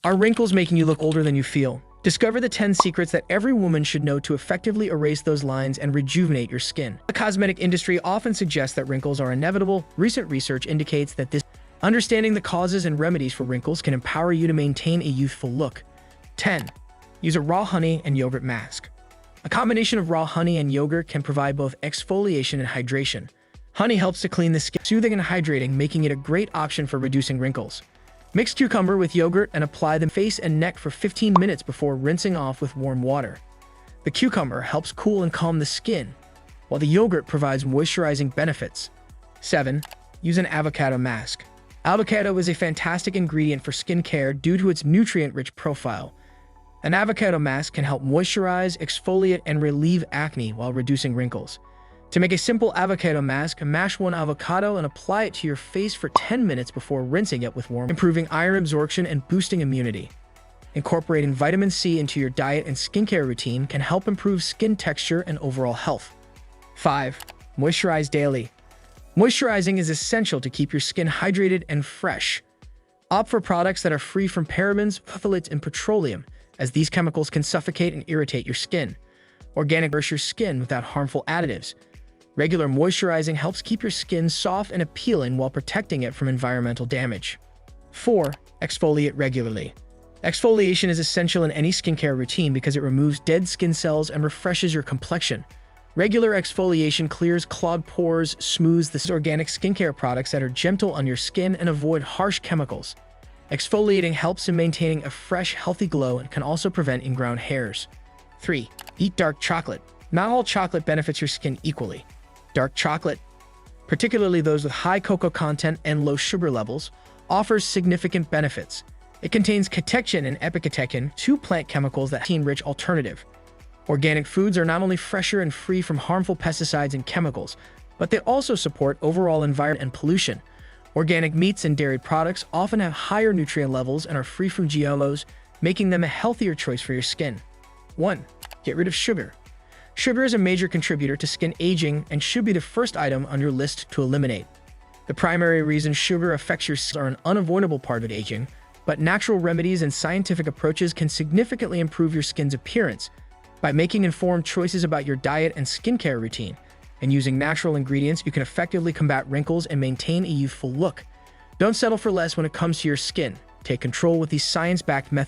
Are wrinkles making you look older than you feel? Discover the 10 secrets that every woman should know to effectively erase those lines and rejuvenate your skin. The cosmetic industry often suggests that wrinkles are inevitable. Recent research indicates that understanding the causes and remedies for wrinkles can empower you to maintain a youthful look. 10. Use a raw honey and yogurt mask. A combination of raw honey and yogurt can provide both exfoliation and hydration. Honey helps to clean the skin, soothing and hydrating, making it a great option for reducing wrinkles. Mix cucumber with yogurt and apply them face and neck for 15 minutes before rinsing off with warm water. The cucumber helps cool and calm the skin, while the yogurt provides moisturizing benefits. 7. Use an avocado mask. Avocado is a fantastic ingredient for skincare due to its nutrient-rich profile. An avocado mask can help moisturize, exfoliate, and relieve acne while reducing wrinkles. To make a simple avocado mask, mash one avocado and apply it to your face for 10 minutes before rinsing it with warm, improving iron absorption and boosting immunity. Incorporating vitamin C into your diet and skincare routine can help improve skin texture and overall health. 5. Moisturize daily. Moisturizing is essential to keep your skin hydrated and fresh. Opt for products that are free from parabens, phthalates, and petroleum, as these chemicals can suffocate and irritate your skin. Organic nourish your skin without harmful additives. Regular moisturizing helps keep your skin soft and appealing while protecting it from environmental damage. 4. Exfoliate regularly. Exfoliation is essential in any skincare routine because it removes dead skin cells and refreshes your complexion. Regular exfoliation clears clogged pores, smooths the organic skincare products that are gentle on your skin, and avoid harsh chemicals. Exfoliating helps in maintaining a fresh, healthy glow and can also prevent ingrown hairs. 3. Eat dark chocolate. Not all chocolate benefits your skin equally. Dark chocolate, particularly those with high cocoa content and low sugar levels, offers significant benefits. It contains catechin and epicatechin, two plant chemicals that are a rich alternative. Organic foods are not only fresher and free from harmful pesticides and chemicals, but they also support overall environment and pollution. Organic meats and dairy products often have higher nutrient levels and are free from GMOs, making them a healthier choice for your skin. 1. Get rid of sugar. Sugar is a major contributor to skin aging and should be the first item on your list to eliminate. The primary reason sugar affects your skin are an unavoidable part of aging, but natural remedies and scientific approaches can significantly improve your skin's appearance. By making informed choices about your diet and skincare routine, and using natural ingredients, you can effectively combat wrinkles and maintain a youthful look. Don't settle for less when it comes to your skin. Take control with these science-backed methods.